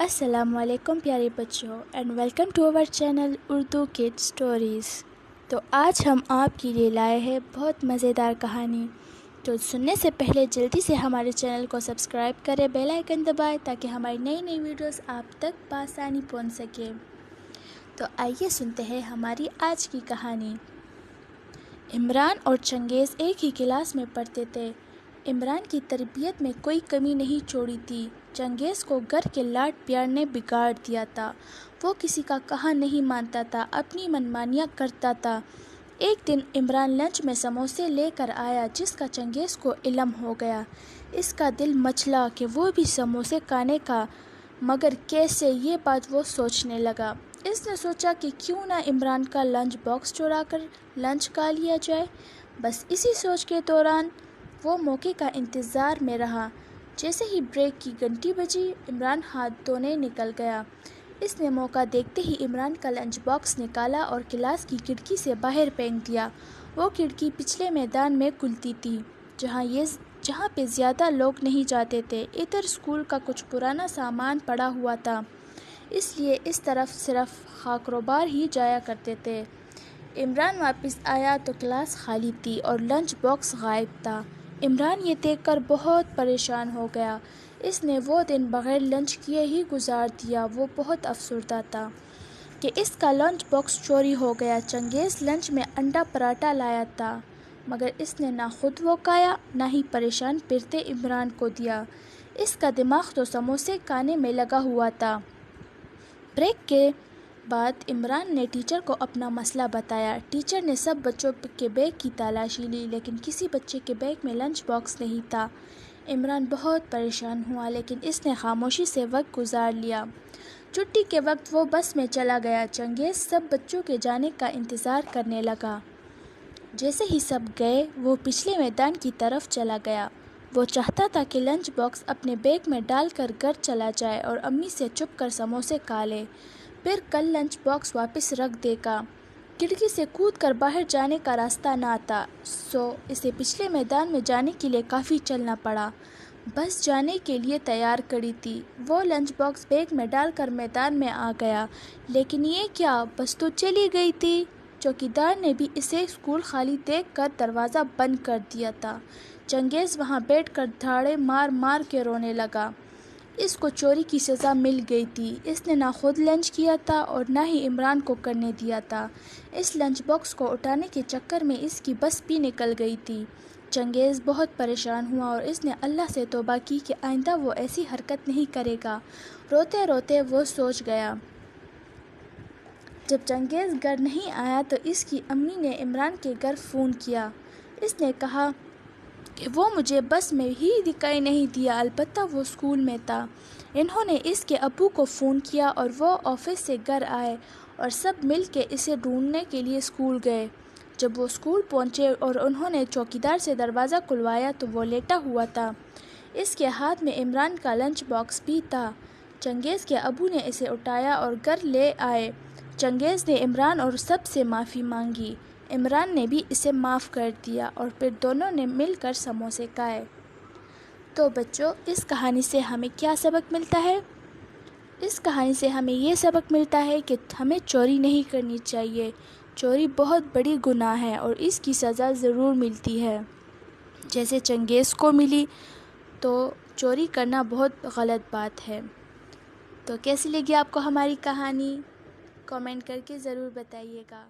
السلام علیکم پیارے بچوں and welcome to our channel Urdu kid stories. تو آج ہم آپ کے لیے لائے ہیں بہت مزیدار کہانی۔ تو سننے سے پہلے جلدی سے ہمارے چینل کو سبسکرائب کریں، بیل آئیکن دبائیں تاکہ ہماری نئی ویڈیوز آپ تک بآسانی پہنچ سکے۔ تو آئیے سنتے ہیں ہماری آج کی کہانی۔ عمران اور چنگیز ایک ہی کلاس میں پڑھتے تھے۔ عمران کی تربیت میں کوئی کمی نہیں چھوڑی تھی۔ چنگیز کو گھر کے لاڈ پیار نے بگاڑ دیا تھا۔ وہ کسی کا کہا نہیں مانتا تھا، اپنی منمانیاں کرتا تھا۔ ایک دن عمران لنچ میں سموسے لے کر آیا جس کا چنگیز کو علم ہو گیا۔ اس کا دل مچلا کہ وہ بھی سموسے کھانے کا، مگر کیسے، یہ بات وہ سوچنے لگا۔ اس نے سوچا کہ کیوں نہ عمران کا لنچ باکس چرا کر لنچ کھا لیا جائے۔ بس اسی سوچ کے دوران وہ موقع کا انتظار میں رہا۔ جیسے ہی بریک کی گھنٹی بجی، عمران ہاتھ دھونے نکل گیا۔ اس نے موقع دیکھتے ہی عمران کا لنچ باکس نکالا اور کلاس کی کھڑکی سے باہر پھینک دیا۔ وہ کھڑکی پچھلے میدان میں کھلتی تھی جہاں پہ زیادہ لوگ نہیں جاتے تھے۔ ادھر اسکول کا کچھ پرانا سامان پڑا ہوا تھا، اس لیے اس طرف صرف خاکروبار ہی جایا کرتے تھے۔ عمران واپس آیا تو کلاس خالی تھی اور لنچ باکس غائب تھا۔ عمران یہ دیکھ کر بہت پریشان ہو گیا۔ اس نے وہ دن بغیر لنچ کیے ہی گزار دیا۔ وہ بہت افسردہ تھا کہ اس کا لنچ باکس چوری ہو گیا۔ چنگیز لنچ میں انڈا پراٹھا لایا تھا، مگر اس نے نہ خود وہ کھایا نہ ہی پریشان پھرتے عمران کو دیا۔ اس کا دماغ تو سموسے کھانے میں لگا ہوا تھا۔ بریک کے بعد عمران نے ٹیچر کو اپنا مسئلہ بتایا۔ ٹیچر نے سب بچوں کے بیگ کی تلاشی لی، لیکن کسی بچے کے بیگ میں لنچ باکس نہیں تھا۔ عمران بہت پریشان ہوا، لیکن اس نے خاموشی سے وقت گزار لیا۔ چھٹی کے وقت وہ بس میں چلا گیا۔ چنگیز سب بچوں کے جانے کا انتظار کرنے لگا۔ جیسے ہی سب گئے، وہ پچھلے میدان کی طرف چلا گیا۔ وہ چاہتا تھا کہ لنچ باکس اپنے بیگ میں ڈال کر گھر چلا جائے اور امی سے چھپ کر سموسے کھا لے، پھر کل لنچ باکس واپس رکھ دے گا۔ کھڑکی سے کود کر باہر جانے کا راستہ نہ تھا، سو اسے پچھلے میدان میں جانے کے لیے کافی چلنا پڑا۔ بس جانے کے لیے تیار کھڑی تھی۔ وہ لنچ باکس بیگ میں ڈال کر میدان میں آ گیا، لیکن یہ کیا، بس تو چلی گئی تھی۔ چوکیدار نے بھی اسے اسکول خالی دیکھ کر دروازہ بند کر دیا تھا۔ چنگیز وہاں بیٹھ کر دھاڑے مار مار کے رونے لگا۔ اس کو چوری کی سزا مل گئی تھی۔ اس نے نہ خود لنچ کیا تھا اور نہ ہی عمران کو کرنے دیا تھا۔ اس لنچ باکس کو اٹھانے کے چکر میں اس کی بس بھی نکل گئی تھی۔ چنگیز بہت پریشان ہوا اور اس نے اللہ سے توبہ کی کہ آئندہ وہ ایسی حرکت نہیں کرے گا۔ روتے روتے وہ سوچ گیا۔ جب چنگیز گھر نہیں آیا تو اس کی امی نے عمران کے گھر فون کیا۔ اس نے کہا کہ وہ مجھے بس میں ہی دکھائی نہیں دیا، البتہ وہ اسکول میں تھا۔ انہوں نے اس کے ابو کو فون کیا اور وہ آفس سے گھر آئے اور سب مل کے اسے ڈھونڈنے کے لیے اسکول گئے۔ جب وہ اسکول پہنچے اور انہوں نے چوکیدار سے دروازہ کھلوایا تو وہ لیٹا ہوا تھا۔ اس کے ہاتھ میں عمران کا لنچ باکس بھی تھا۔ چنگیز کے ابو نے اسے اٹھایا اور گھر لے آئے۔ چنگیز نے عمران اور سب سے معافی مانگی۔ عمران نے بھی اسے معاف کر دیا اور پھر دونوں نے مل کر سموسے کھائے۔ تو بچوں، اس کہانی سے ہمیں کیا سبق ملتا ہے؟ اس کہانی سے ہمیں یہ سبق ملتا ہے کہ ہمیں چوری نہیں کرنی چاہیے۔ چوری بہت بڑی گناہ ہے اور اس کی سزا ضرور ملتی ہے۔ جیسے چنگیز کو ملی، تو چوری کرنا بہت غلط بات ہے۔ تو کیسی لگی آپ کو ہماری کہانی؟ کامنٹ کر کے ضرور بتائیے گا۔